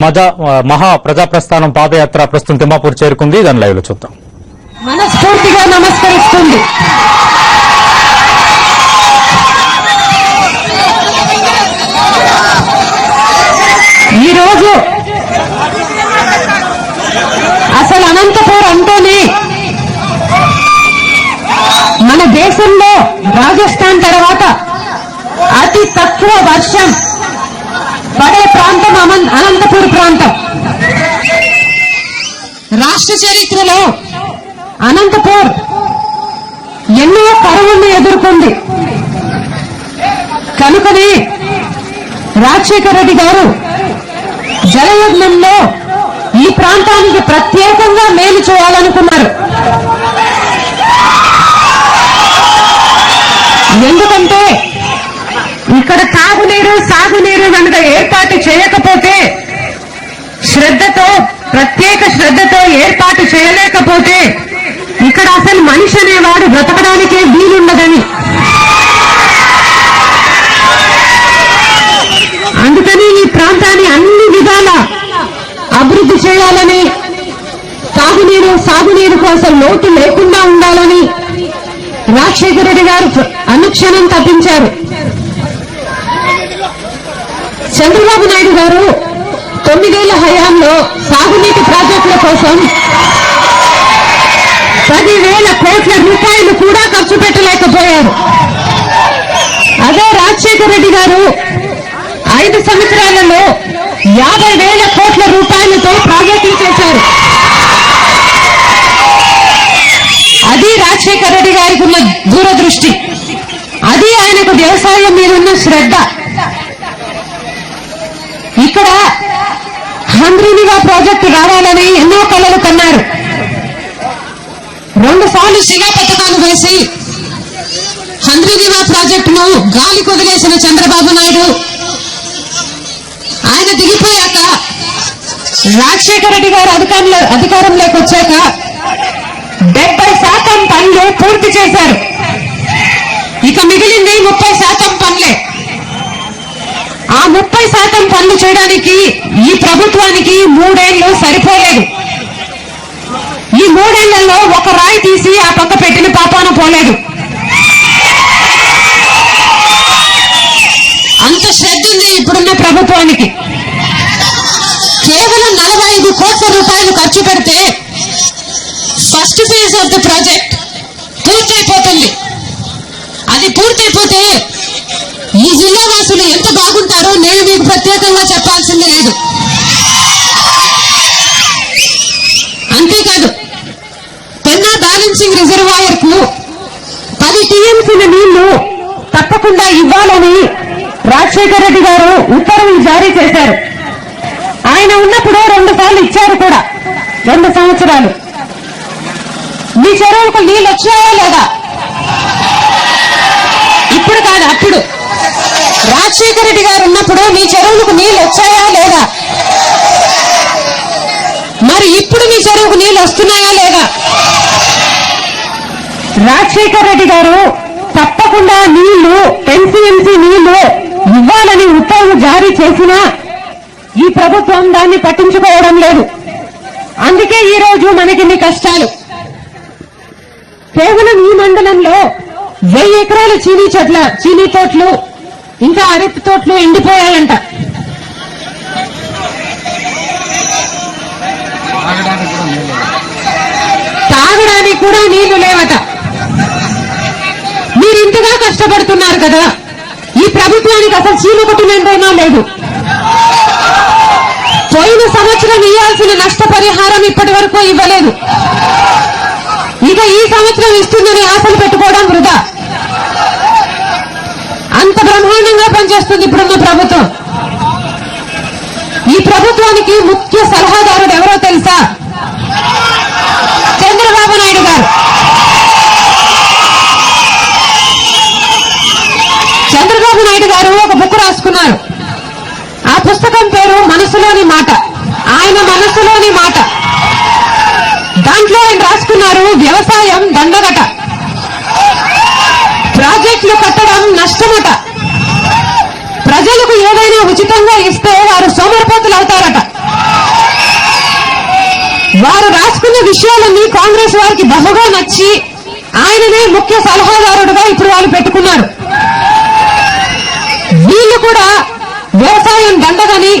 మహా ప్రజాప్రస్థానం పాదయాత్ర ప్రస్తుతం తిమ్మాపూర్ చేరుకుంది. దాని లైవ్ లో చూద్దాం. మనస్ఫూర్తిగా నమస్కరిస్తుంది. ఈరోజు అసలు అనంతపూర్ అంటేనే మన దేశంలో రాజస్థాన్ తర్వాత అతి తక్కువ వర్షం పడే ప్రాంతం అనంతపూర్ ప్రాంతం. రాష్ట్ర చరిత్రలో అనంతపూర్ ఎన్నో కరువులను ఎదుర్కొంది. కనుకనే రాజశేఖర రెడ్డి గారు జలయజ్ఞంలో ఈ ప్రాంతానికి ప్రత్యేకంగా మేలు చేయాలనుకున్నారు. ఎందుకంటే ఇక్కడ తాగునీరు సాగునీరు కనుక ఏర్పాటు చేయకపోతే, ప్రత్యేక శ్రద్ధతో ఏర్పాటు చేయలేకపోతే ఇక్కడ అసలు మనిషి అనేవాడు బ్రతకడానికే వీలుండదని, అందుకని ఈ ప్రాంతాన్ని అన్ని విధాల అభివృద్ధి చేయాలని, తాగునీరు సాగునీరు కోసం లోటు లేకుండా ఉండాలని రాజశేఖర రెడ్డి గారు అనుక్షణం తప్పించారు. చంద్రబాబు నాయుడు గారు 9 ఏళ్ల హయాంలో సాగునీటి ప్రాజెక్టుల కోసం 10,000 కోట్ల రూపాయలు కూడా ఖర్చు పెట్టలేకపోయారు. అదే రాజశేఖర రెడ్డి గారు 5 సంవత్సరాలలో 50,000 కోట్ల రూపాయలతో ప్రాజెక్టులు చేశారు. అది రాజశేఖర రెడ్డి గారికి ఉన్న దూరదృష్టి, అది ఆయనకు వ్యవసాయం మీద ఉన్న శ్రద్ధ. ఇక్కడ హంద్రీనివా ప్రాజెక్టు రావాలని ఎన్నో కలలు కన్నారు. 2 సార్లు శిలా పథకాలు వేసి హంద్రీనివా ప్రాజెక్టును గాలి కొదిలేసిన చంద్రబాబు నాయుడు ఆయన దిగిపోయాక రాజశేఖర రెడ్డి గారు అధికారంలోకి వచ్చాక 70% పనులు పూర్తి చేశారు. ఇక మిగిలింది 30% పనులే. ఆ 30% పనులు చేయడానికి ఈ ప్రభుత్వానికి 3 ఏళ్లు సరిపోలేదు. ఈ 3 ఏళ్లలో ఒక రాయి తీసి ఆ పక్క పెట్టిన పాపాన పోలేదు. అంత శ్రద్ధ ఉంది ఇప్పుడున్న ప్రభుత్వానికి. కేవలం 45 కోట్ల రూపాయలు ఖర్చు పెడితే first phase of the project పూర్తయిపోతుంది. అది పూర్తయిపోతే ఈ జిల్లా వాసులు ఎంత బాగుంటారో నేను మీకు ప్రత్యేకంగా చెప్పాల్సింది లేదు. అంతేకాదు, పెన్నా బ్యాలెన్సింగ్ రిజర్వాయర్ కు 10 టీఎంసీల నీళ్లు తప్పకుండా ఇవ్వాలని రాజశేఖర రెడ్డి గారు ఉత్తర్వులు జారీ చేశారు. ఆయన ఉన్నప్పుడు 2 సార్లు ఇచ్చారు కూడా, 2 సంవత్సరాలు. మీ చెరువులకు నీళ్ళు వచ్చాయా లేదా? ఇప్పుడు కాదు, అప్పుడు రాజశేఖర రెడ్డి గారు ఉన్నప్పుడు మీ చెరువులకు నీళ్ళు వచ్చాయా లేదా? మరి ఇప్పుడు మీ చెరువుకు నీళ్ళు వస్తున్నాయా లేదా? రాజశేఖర రెడ్డి గారు తప్పకుండా నీళ్లు ఎన్సీఎంసీ నీళ్లు ఇవ్వాలని ఉత్తర్వులు జారీ చేసినా ఈ ప్రభుత్వం దాన్ని పట్టించుకోవడం లేదు. అందుకే ఈ రోజు మనకిన్ని కష్టాలు. కేవలం ఈ మండలంలో 1000 ఎకరాల చీనీ తోటలు ఇంకా అరటి తోటలు ఎండిపోయాయంట. తాగడానికి కూడా నీళ్లు లేవట. మీరు ఇంతగా కష్టపడుతున్నారు కదా, ఈ ప్రభుత్వానికి అసలు చీమకొట్టినంతైనా లేదు. పోయిన సంవత్సరం ఇవ్వాల్సిన నష్టపరిహారం ఇప్పటి వరకు ఇవ్వలేదు. ఇక ఈ సంవత్సరం ఇస్తుందని ఆశలు పెట్టుకోవడం వృధా. అంత బ్రహ్మాండంగా పనిచేస్తుంది ఇప్పుడున్న ప్రభుత్వం. ఈ ప్రభుత్వానికి ముఖ్య సలహాదారుడు ఎవరో తెలుసా? చంద్రబాబు నాయుడు గారు. చంద్రబాబు నాయుడు గారు ఒక బుక్ రాసుకున్నారు. ఆ పుస్తకం పేరు మనసులోని మాట. ఆయన మనసులోని మాట. దాంట్లో ఆయన రాసుకున్నారు, వ్యవసాయం దండగట, ప్రాజెక్టులు కట్టడం నష్టమట, ప్రజలకు ఏదైనా ఉచితంగా ఇస్తే వారు సోమరిపోతులు అవుతారట. వారు రాసుకున్న విషయాలన్నీ కాంగ్రెస్ వారికి బహుగా నచ్చి ఆయననే ముఖ్య సలహాదారుడుగా ఇప్పుడు వాళ్ళు పెట్టుకున్నారు. వీళ్ళు కూడా వ్యవసాయం దండగని,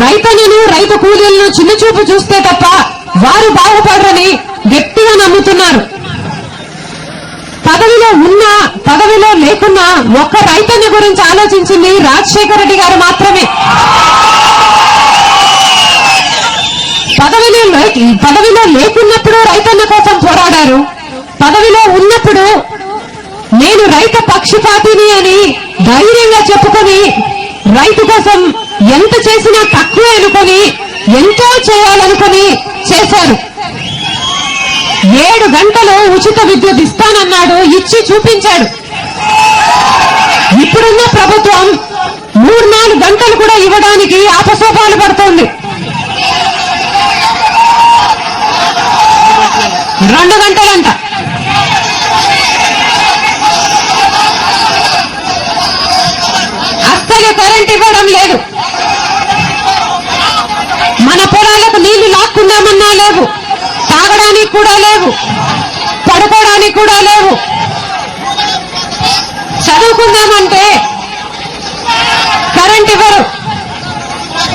రైతులను రైతు కూలీలను చిన్నచూపు చూస్తే తప్ప వారు బాగుపడరని గట్టిగా నమ్ముతున్నారు. పదవిలో ఉన్నా పదవిలో లేకున్నా ఒక్క రైతన్న గురించి ఆలోచించింది రాజశేఖర రెడ్డి గారు మాత్రమే. పదవిలో లేకున్నప్పుడు రైతన్న కోసం పోరాడారు. పదవిలో ఉన్నప్పుడు నేను రైతు పక్షపాతిని అని ధైర్యంగా చెప్పుకొని రైతు కోసం ఎంత చేసినా తక్కువే అనుకొని ఎంతో చేయాలనుకొని చేశారు. 7 గంటలు ఉచిత విద్యుత్ ఇస్తానన్నాడు, ఇచ్చి చూపించాడు. ఇప్పుడున్న ప్రభుత్వం 3-4 గంటలు కూడా ఇవ్వడానికి ఆపసోపాలు పడుతోంది. 2 గంటలంట. అస్సలు కరెంట్ ఇవ్వడం లేదు. మన పొలాలకు నీళ్లు లాక్కుందామన్నా లేవు, తాగడానికి కూడా లేవు, పడుకోవడానికి కూడా లేవు. చదువుకుందామంటే కరెంట్ ఇవ్వరు,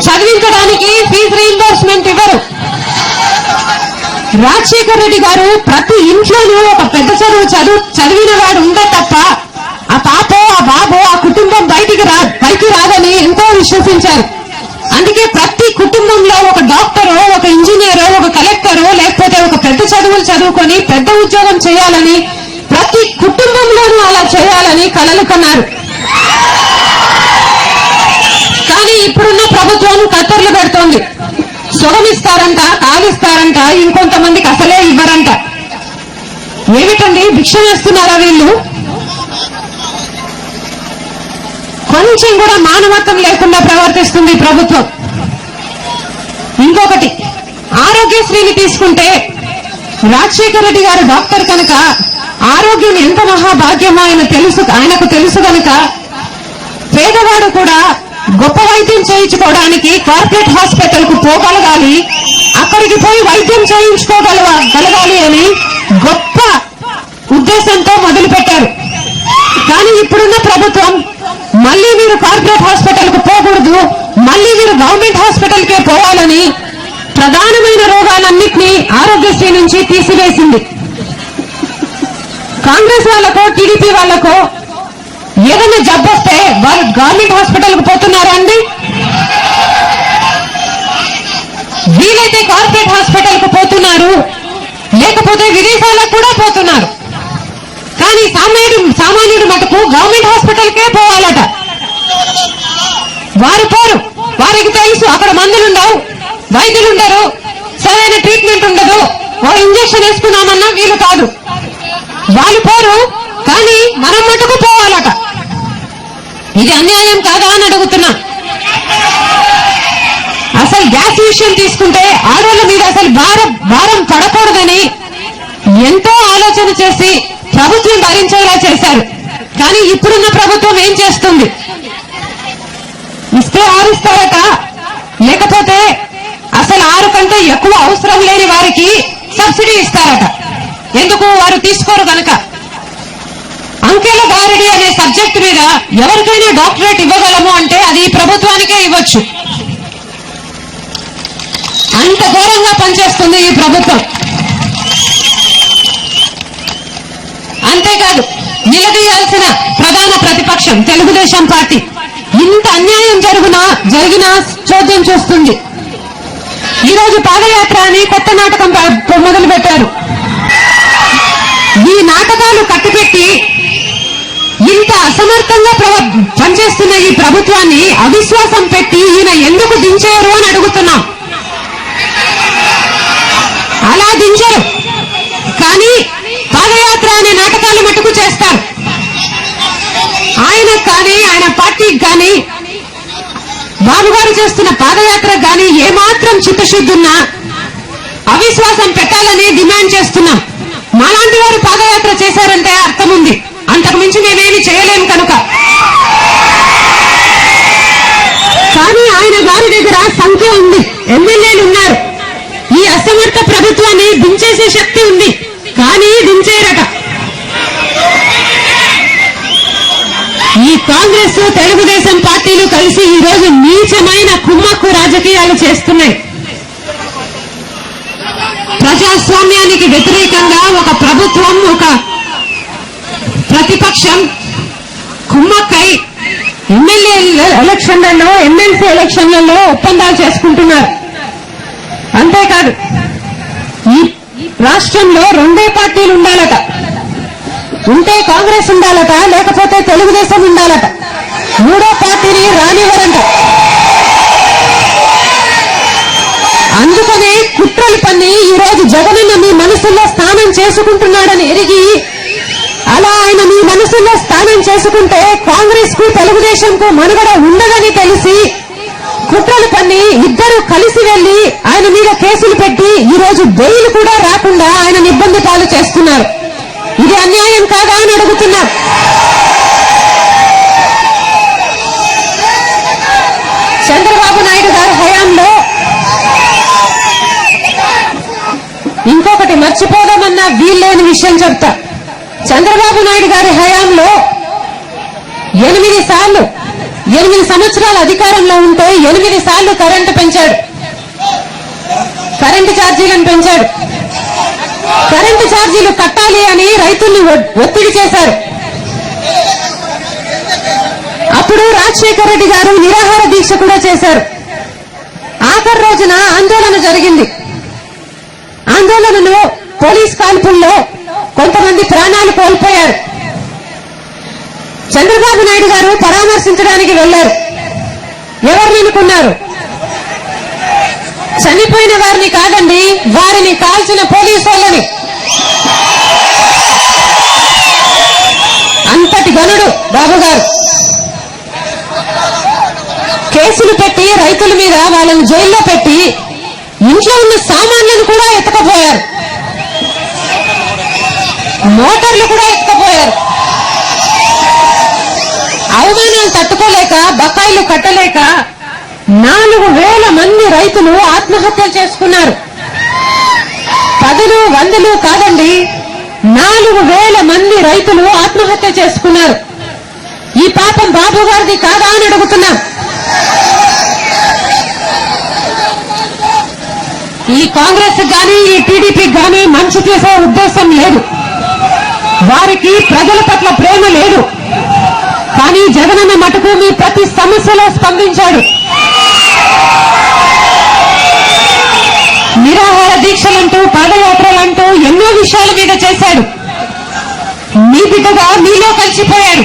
చదివించడానికి ఫీజు రీయింబర్స్మెంట్ ఇవ్వరు. రాజశేఖర రెడ్డి గారు ప్రతి ఇంట్లోనూ ఒక పెద్ద చదివిన వాడు ఉండే తప్ప ఆ పాపో ఆ బాబో ఆ కుటుంబం పైకి రాదని ఎంతో విశ్వసించారు. అందుకే ప్రతి కుటుంబంలో ఒక డాక్టరో, ఒక ఇంజనీరో, ఒక కలెక్టరో, లేకపోతే ఒక పెద్ద చదువులు చదువుకొని పెద్ద ఉద్యోగం చేయాలని, ప్రతి కుటుంబంలోనూ అలా చేయాలని కలలు కన్నారు. కానీ ఇప్పుడున్న ప్రభుత్వం కత్తర్లు పెడుతోంది. సుగమిస్తారంట, కాలిస్తారంట, ఇంకొంతమందికి అసలే ఇవ్వరంట. ఏమిటండి భిక్ష వేస్తున్నారా వీళ్ళు? కొంచెం కూడా మానవత్వం లేకుండా ప్రవర్తిస్తుంది ప్రభుత్వం. ఇంకొకటి, ఆరోగ్యశ్రీని తీసుకుంటే రాజశేఖర రెడ్డి గారు డాక్టర్ కనుక ఆరోగ్యం ఎంత మహాభాగ్యమో ఆయనకు తెలుసు కనుక పేదవాడు కూడా గొప్ప వైద్యం చేయించుకోవడానికి కార్పొరేట్ హాస్పిటల్ కు పోగలగాలి, అక్కడికి పోయి వైద్యం చేయించుకోగలగాలి అని గొప్ప ఉద్దేశంతో మొదలుపెట్టారు. కానీ ఇప్పుడున్న ప్రభుత్వం మళ్లీ మీరు కార్పొరేట్ హాస్పిటల్ కు పోకూడదు, మళ్లీ మీరు గవర్నమెంట్ హాస్పిటల్ కే పోవాలని ప్రధానమైన రోగాలన్నింటినీ ఆరోగ్యశ్రీ నుంచి తీసివేసింది. కాంగ్రెస్ వాళ్లకో టీడీపీ వాళ్లకో ఏదైనా జబ్బు వస్తే వాళ్ళు గవర్నమెంట్ హాస్పిటల్ కు పోతున్నారా అండి? వీలైతే కార్పొరేట్ హాస్పిటల్ కు పోతున్నారు, లేకపోతే విదేశాలకు కూడా పోతున్నారు. కానీ సామాన్యుడు మటుకు గవర్నమెంట్ హాస్పిటల్ కే పోవాలట. వారు పోరు, వారికి తెలుసు అక్కడ మందులుండవు, వైద్యులుండరు, సరైన ట్రీట్మెంట్ ఉండదు, ఓ ఇంజక్షన్ వేసుకున్నామన్నా వీలు కాదు. వాళ్ళు పోరు, కానీ మనం మటుకు పోవాలట. ఇది అన్యాయం కాదా అని అడుగుతున్నా. అసలు గ్యాస్ విషయం తీసుకుంటే ఆడవాళ్ళ మీద అసలు భారం పడకూడదని ఎంతో ఆలోచన చేసి ప్రభుత్వం భరించేలా చేశారు. కానీ ఇప్పుడున్న ప్రభుత్వం ఏం చేస్తుంది? ఇస్తే 6 ఇస్తారట, లేకపోతే అసలు 6 కంటే ఎక్కువ అవసరం లేని వారికి సబ్సిడీ ఇస్తారట. ఎందుకు? వారు తీసుకోరు కనుక. అంకెల గారడి అనే సబ్జెక్టు మీద ఎవరికైనా డాక్టరేట్ ఇవ్వగలము అంటే అది ప్రభుత్వానికే ఇవ్వచ్చు. అంత ఘోరంగా పనిచేస్తుంది ఈ ప్రభుత్వం. అంతేకాదు, నిలదీయాల్సిన ప్రధాన ప్రతిపక్షం తెలుగుదేశం పార్టీ ఇంత అన్యాయం జరిగినా చోద్యం చూస్తుంది. ఈరోజు పాదయాత్ర అని కొత్త నాటకం మొదలు పెట్టారు. ఈ నాటకాలు కట్టిపెట్టి ఇంత అసమర్థంగా పనిచేస్తున్న ఈ ప్రభుత్వాన్ని అవిశ్వాసం పెట్టి ఈయన ఎందుకు దించారు అని అడుగుతున్నాం. అలా దించరు, కానీ పాదయాత్ర అనే నాటకాలు మటుకు చేస్తారు. ఆయనకు కానీ ఆయన పార్టీకి కానీ బాబు గారు చేస్తున్న పాదయాత్ర కానీ ఏమాత్రం చిత్తశుద్ధున్నా అవిశ్వాసం పెట్టాలని డిమాండ్ చేస్తున్నాం. మాలాంటి వారు పాదయాత్ర చేశారంటే అర్థం ఉంది, అంతకు మించి మేమేమి చేయలేము కనుక. కానీ ఆయన గారి దగ్గర సంఖ్య ఉంది, ఎమ్మెల్యేలు ఉన్నారు. ఈ అసమర్థ దించేసే శక్తి ఉంది, కానీ దించేరట. ఈ కాంగ్రెస్ తెలుగుదేశం పార్టీలు కలిసి ఈ రోజు నీచమైన కుమ్మక్కు రాజకీయాలు చేస్తున్నాయి. ప్రజాస్వామ్యానికి వ్యతిరేకంగా ఒక ప్రభుత్వం, ఒక ప్రతిపక్షం కుమ్మక్కై ఎమ్మెల్యే ఎలక్షన్లలో, ఎమ్మెల్సీ ఎలక్షన్లలో ఒప్పందాలు చేసుకుంటున్నారు. అంతేకాదు ఈ రాష్ట్రంలో రెండే పార్టీలు ఉండాలట. ఉంటే కాంగ్రెస్ ఉండాలట, లేకపోతే తెలుగుదేశం ఉండాలట. మూడో పార్టీని రానివ్వరంట. అందుకనే కుట్రలు పన్ని ఈ రోజు జగనన్న మీ మనసుల్లో స్థానం చేసుకుంటున్నాడని ఎరిగి, అలా ఆయన మీ మనసుల్లో స్థానం చేసుకుంటే కాంగ్రెస్ కు తెలుగుదేశంకు మనుగడ ఉండదని తెలిసి కుట్రలు పన్ని ఇద్దరు కలిసి వెళ్లి ఆయన మీద కేసులు పెట్టి ఈ రోజు బెయిల్ కూడా రాకుండా ఆయన ఇబ్బంది పాలు చేస్తున్నారు. ఇది అన్యాయం కాదా అని అడుగుతున్నారు. చంద్రబాబు నాయుడు గారి హయాంలో ఇంకొకటి మర్చిపోదామన్న వీల్లేని విషయం చెప్తా. చంద్రబాబు నాయుడు గారి హయాంలో 8 సంవత్సరాల అధికారంలో ఉంటే 8 సార్లు కరెంటు పెంచాడు, కరెంటు ఛార్జీలను పెంచాడు. కరెంటు ఛార్జీలు కట్టాలి అని రైతుల్ని ఒత్తిడి చేశారు. అప్పుడు రాజశేఖర రెడ్డి గారు నిరాహార దీక్ష కూడా చేశారు. ఆఖరి రోజున ఆందోళన జరిగింది. ఆందోళనలో పోలీస్ కాల్పుల్లో కొంతమంది ప్రాణాలు కోల్పోయారు. చంద్రబాబు నాయుడు గారు పరామర్శించడానికి వెళ్లారు. ఎవరిని అనుకున్నారు? చనిపోయిన వారిని కాదండి, వారిని కాల్చిన పోలీసు వాళ్ళని. అంతటి గనుడు బాబు గారు. కేసులు పెట్టి రైతుల మీద వాళ్ళని జైల్లో పెట్టి ఇంట్లో ఉన్న సామాన్లను కూడా ఎత్తుకపోయారు, మోటార్లు కూడా ఎత్తుకపోయారు. అవమానాలు తట్టుకోలేక, బకాయిలు కట్టలేక 4,000 మంది రైతులు ఆత్మహత్యలు చేసుకున్నారు. 10 100 కాదండి, 4,000 మంది రైతులు ఆత్మహత్య చేసుకున్నారు. ఈ పాపం బాబు గారిది కాదా అని అడుగుతున్నాం. ఈ కాంగ్రెస్ గాని, ఈ టీడీపీ గాని మంచి చేసే ఉద్దేశం లేదు. వారికి ప్రజల పట్ల ప్రేమ లేదు. కానీ జగనన్న మటుకు మీ ప్రతి సమస్యలో స్పందించాడు. నిరాహార దీక్షలంటూ, పాదయాత్రలంటూ ఎన్నో విషయాల మీద చేశాడు. మీ బిడ్డగా మీలో కలిసిపోయాడు.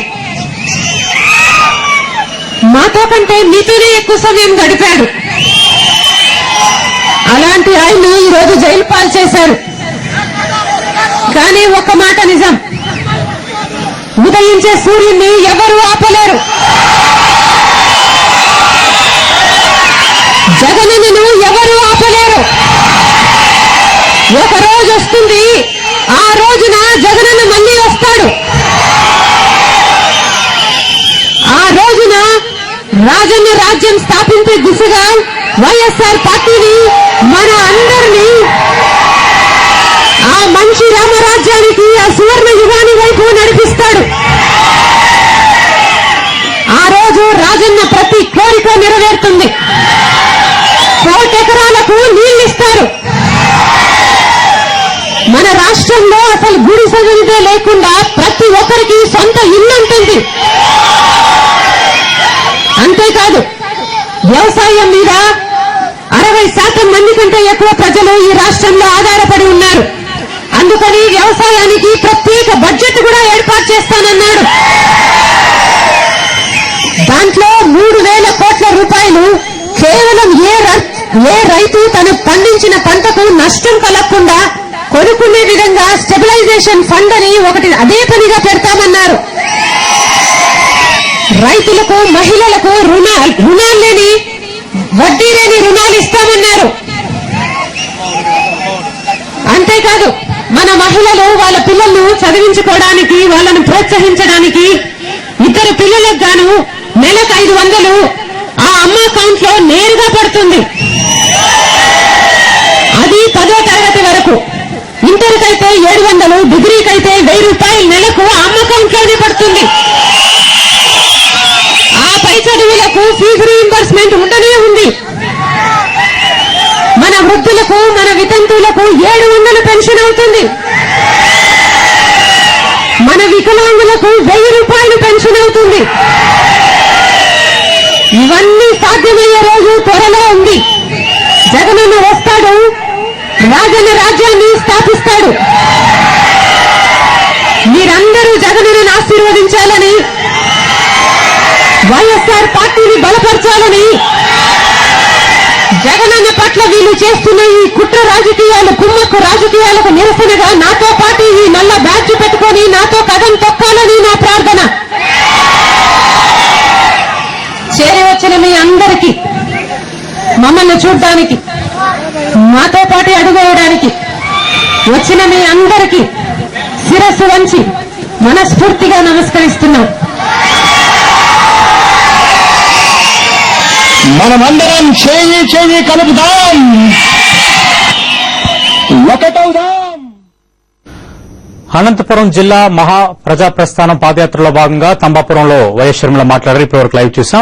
మాతో కంటే మీతోనే ఎక్కువ సమయం గడిపాడు. అలాంటి ఆయన ఈ రోజు జైలు పాలు చేశారు. కానీ ఒక్క మాట నిజం, ఉదయించే సూర్యుడిని ఎవరూ ఆపలేరు. జగనన్నను ఎవరూ ఆపలేరు. ఒక రోజు వస్తుంది, ఆ రోజున జగనన్న మళ్ళీ వస్తాడు. ఆ రోజున రాజన్న రాజ్యం స్థాపించే దిశగా వైఎస్ఆర్ పార్టీని, మన అందరినీ ఆ మంచి రామరాజ్యానికి, ఆ సువర్ణ యుగాని వైపు నడిపిస్తాడు. ఆ రోజు రాజన్న ప్రతి కోరిక నెరవేరుతుంది. 1,00,00,000 ఎకరాలకు నీళ్లిస్తారు. మన రాష్ట్రంలో అసలు గుడి సగలిదే లేకుండా ప్రతి ఒక్కరికి సొంత ఇల్లు ఉంటుంది. అంతేకాదు, వ్యవసాయం మీద 60% మంది కంటే ఎక్కువ ప్రజలు ఈ రాష్ట్రంలో ఆధారపడి ఉన్నారు. అందుకని వ్యవసాయానికి ప్రత్యేక బడ్జెట్ కూడా ఏర్పాటు చేస్తానన్నాడు. దాంట్లో 3,000 కోట్ల రూపాయలు కేవలం ఏ రైతు తను పండించిన పంటకు నష్టం కలగకుండా కొనుక్కునే విధంగా స్టెబిలైజేషన్ ఫండ్ అని ఒకటి అదే పనిగా పెడతామన్నారు. రైతులకు, మహిళలకు రుణాలు లేని, వడ్డీ లేని రుణాలు ఇస్తామన్నారు. అంతేకాదు, మన మహిళలు వాళ్ళ పిల్లలను చదివించుకోవడానికి, వాళ్ళను ప్రోత్సహించడానికి 2 పిల్లలకు గాను నెలకు 500 ఆ అమ్మ అకౌంట్ లో నేరుగా పడుతుంది. అది 10వ తరగతి వరకు. 700, డిగ్రీకైతే 1000 రూపాయలు నెలకు అమ్మ అకౌంట్లోనే పడుతుంది. ఆ పై చదువులకు ఫీజు రీయింబర్స్మెంట్ ఉండనే ఉంది. మన వృద్ధులకు, మన వితంతువులకు 700 పెన్షన్ అవుతుంది. మన వికలాంగులకు 1000 రూపాయలు పెన్షన్ అవుతుంది. ఇవన్నీ సాధ్యమయ్యే రోజు త్వరలో ఉంది. జగనన్న వస్తాడు, రాజన్న రాజ్యాన్ని స్థాపిస్తాడు. మీరందరూ జగనన్నను ఆశీర్వదించాలని, వైఎస్ఆర్ పార్టీని బలపరచాలని, జగనన్న పట్ల వీళ్ళు చేస్తున్న ఈ కుట్ర రాజకీయాలు, కుమ్మక్కు రాజకీయాలకు నిరసనగా నాతో పాటు ఈ నల్ల బ్యాడ్జ్ పెట్టుకొని నాతో కదం తొక్కాలని నా ప్రార్థన. చేరి వచ్చిన మీ అందరికీ, మమ్మల్ని చూడ్డానికి, మాతో పాటు అడుగేయడానికి వచ్చిన మీ అందరికీ శిరస్సు వంచి మనస్ఫూర్తిగా నమస్కరిస్తున్నాం. మనమందరం చేయి కలుపుదాం, ఒకటవుదాం. అనంతపురం జిల్లా మహా ప్రజా ప్రస్థానం పాదయాత్రలో భాగంగా తంబాపురంలో వైఎస్ షర్మిల మాట్లాడారు. ఇప్పటివరకు లైవ్ చూశాం.